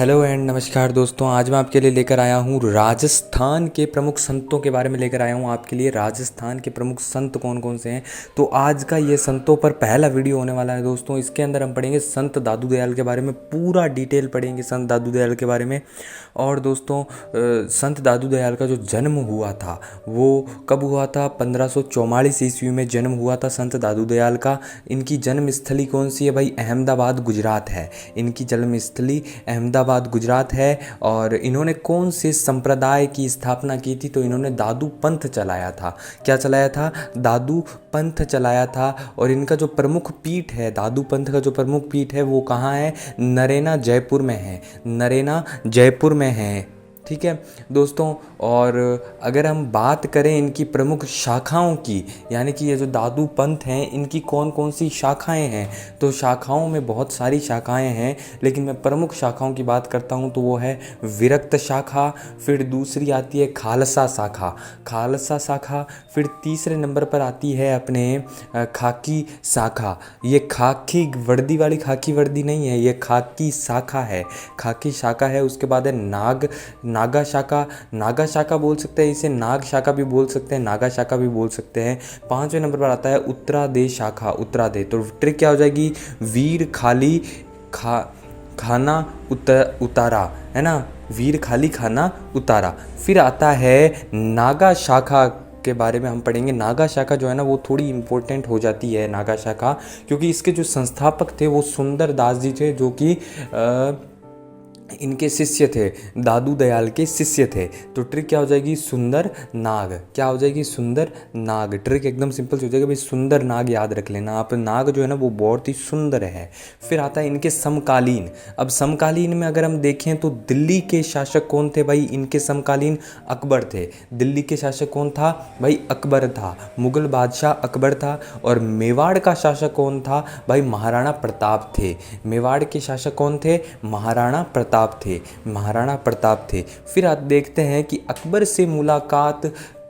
Hello and नमस्कार दोस्तों। आज मैं आपके लिए लेकर आया हूँ राजस्थान के प्रमुख संतों के बारे में लेकर आया हूँ आपके लिए। राजस्थान के प्रमुख संत कौन कौन से हैं, तो आज का ये संतों पर पहला वीडियो होने वाला है दोस्तों। इसके अंदर हम पढ़ेंगे संत दादू दयाल के बारे में, पूरा डिटेल पढ़ेंगे संत दादू दयाल के बारे में। और दोस्तों संत दादू दयाल का जो जन्म हुआ था वो कब हुआ था? 1544 ईस्वी में जन्म हुआ था संत दादू दयाल का। इनकी जन्म स्थली कौन सी है भाई? अहमदाबाद गुजरात है। इनकी जन्म स्थली अहमदाबाद गुजरात है। और इन्होंने कौन से संप्रदाय की स्थापना की थी? तो इन्होंने दादू पंथ चलाया था। क्या चलाया था? दादू पंथ चलाया था। और इनका जो प्रमुख पीठ है, दादू पंथ का जो प्रमुख पीठ है वो कहाँ है? नरेना जयपुर में है। नरेना जयपुर में है, ठीक है दोस्तों। और अगर हम बात करें इनकी प्रमुख शाखाओं की, यानी कि ये जो दादू पंथ हैं इनकी कौन कौन सी शाखाएं हैं, तो शाखाओं में बहुत सारी शाखाएं हैं, लेकिन मैं प्रमुख शाखाओं की बात करता हूं तो वो है विरक्त शाखा, फिर दूसरी आती है खालसा शाखा, खालसा शाखा, फिर तीसरे नंबर पर आती है अपने खाकी शाखा। ये खाकी वर्दी वाली खाकी वर्दी नहीं है, ये खाकी शाखा है, खाकी शाखा है। उसके बाद है नागा शाखा, नागा शाखा बोल सकते हैं इसे, नाग शाखा भी बोल सकते हैं, नागा शाखा भी बोल सकते हैं। पांचवें नंबर पर आता है उत्तरादे शाखा, उत्तरादे। तो ट्रिक क्या हो जाएगी? वीर खाली खाना उतारा, है ना, वीर खाली खाना उतारा। फिर आता है नागा शाखा के बारे में हम पढ़ेंगे। नागा शाखा जो है ना वो थोड़ी इंपॉर्टेंट हो जाती है, नागा शाखा, क्योंकि इसके जो संस्थापक थे वो सुंदर दास जी थे, जो कि इनके शिष्य थे, दादू दयाल के शिष्य थे। तो ट्रिक क्या हो जाएगी? सुंदर नाग। क्या हो जाएगी? सुंदर नाग। ट्रिक एकदम सिंपल से हो जाएगा भाई, सुंदर नाग याद रख लेना आप। नाग जो है ना वो बहुत ही सुंदर है। फिर आता है इनके समकालीन। अब समकालीन में अगर हम देखें तो दिल्ली के शासक कौन थे भाई? इनके समकालीन अकबर थे। दिल्ली के शासक कौन था भाई? अकबर था, मुगल बादशाह अकबर था। और मेवाड़ का शासक कौन था भाई? महाराणा प्रताप थे। मेवाड़ के शासक कौन थे? महाराणा प्रताप थे, महाराणा प्रताप थे। फिर आप देखते हैं कि अकबर से मुलाकात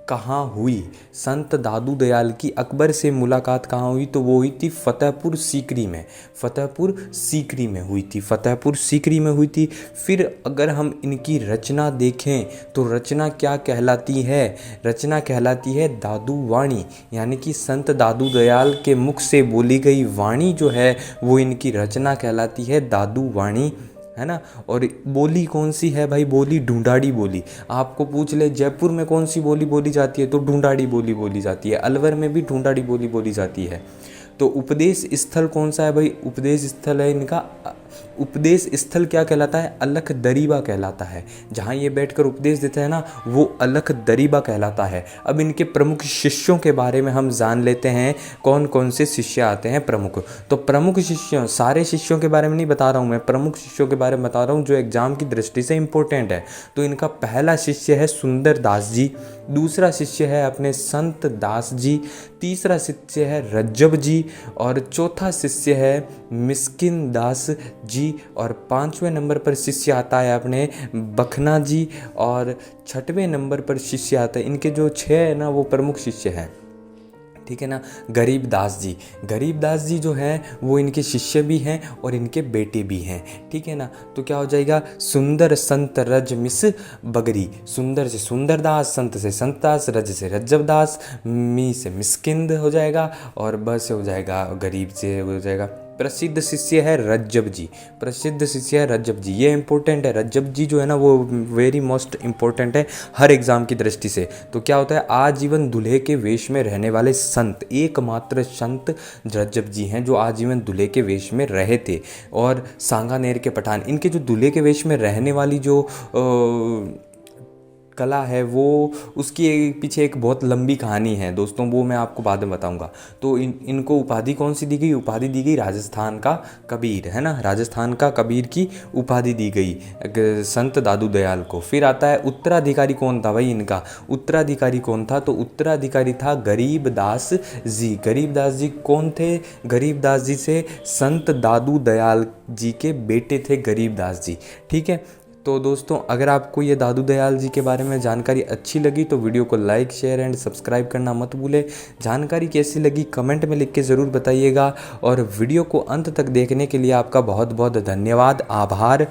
कहाँ हुई। संत दादू दयाल की अकबर से मुलाकात कहाँ हुई? तो वो हुई थी फतेहपुर सीकरी में, फतेहपुर सीकरी में हुई थी, फतेहपुर सीकरी में हुई थी। फिर अगर हम इनकी रचना देखें तो रचना क्या कहलाती है? रचना कहलाती है दादू वाणी, यानी कि संत दादू दयाल के मुख से बोली गई वाणी जो है वो इनकी रचना कहलाती है दादू वाणी, है ना। और बोली कौन सी है भाई? बोली ढूंढाड़ी बोली। आपको पूछ ले जयपुर में कौन सी बोली बोली जाती है, तो ढूंढाड़ी बोली बोली जाती है। अलवर में भी ढूंढाड़ी बोली बोली जाती है। तो उपदेश स्थल कौन सा है भाई? उपदेश स्थल है इनका, उपदेश स्थल क्या कहलाता है? अलख दरीबा कहलाता है। जहाँ ये बैठकर उपदेश देते हैं ना वो अलख दरीबा कहलाता है। अब इनके प्रमुख शिष्यों के बारे में हम जान लेते हैं, कौन कौन से शिष्य आते हैं प्रमुख। तो प्रमुख शिष्यों, सारे शिष्यों के बारे में नहीं बता रहा हूँ मैं, प्रमुख शिष्यों के बारे में बता रहा हूँ जो एग्जाम की दृष्टि से इंपॉर्टेंट है। तो इनका पहला शिष्य है सुंदर दास जी, दूसरा शिष्य है अपने संत दास जी, तीसरा शिष्य है रज्जब जी, और चौथा शिष्य है मिस्किन दास जी, और पांचवें नंबर पर शिष्य आता है अपने बखना जी, और छठवें नंबर पर शिष्य आता है, इनके जो 6 है ना वो प्रमुख शिष्य हैं, ठीक है ना, गरीबदास जी। गरीबदास जी जो हैं वो इनके शिष्य भी हैं और इनके बेटे भी हैं, ठीक है ना। तो क्या हो जाएगा? सुंदर संत रज मिस बगरी, सुंदर से सुंदरदास, संत से संतदास, रज से रज्जबदास, मी से मिस्किंद हो जाएगा, और ब से हो जाएगा गरीब से हो जाएगा। प्रसिद्ध शिष्य है रज्जब जी, प्रसिद्ध शिष्य है रज्जब जी, ये इंपॉर्टेंट है। रज्जब जी जो है ना वो वेरी मोस्ट इंपॉर्टेंट है हर एग्जाम की दृष्टि से। तो क्या होता है? आजीवन दूल्हे के वेश में रहने वाले संत, एकमात्र संत रज्जब जी हैं जो आजीवन दूल्हे के वेश में रहे थे। और सांगानेर के पठान, इनके जो दूल्हे के वेश में रहने वाली जो कला है वो, उसकी पीछे एक बहुत लंबी कहानी है दोस्तों, वो मैं आपको बाद में बताऊंगा। तो इनको उपाधि कौन सी दी गई? उपाधि दी गई राजस्थान का कबीर, है ना, राजस्थान का कबीर की उपाधि दी गई संत दादू दयाल को। फिर आता है उत्तराधिकारी कौन था भाई इनका? उत्तराधिकारी कौन था? तो उत्तराधिकारी था गरीबदास जी। गरीबदास जी कौन थे? गरीबदास जी से संत दादू दयाल जी के बेटे थे गरीबदास जी, ठीक है। तो दोस्तों अगर आपको ये दादू दयाल जी के बारे में जानकारी अच्छी लगी तो वीडियो को लाइक शेयर एंड सब्सक्राइब करना मत भूलें। जानकारी कैसी लगी कमेंट में लिख के ज़रूर बताइएगा, और वीडियो को अंत तक देखने के लिए आपका बहुत बहुत धन्यवाद, आभार।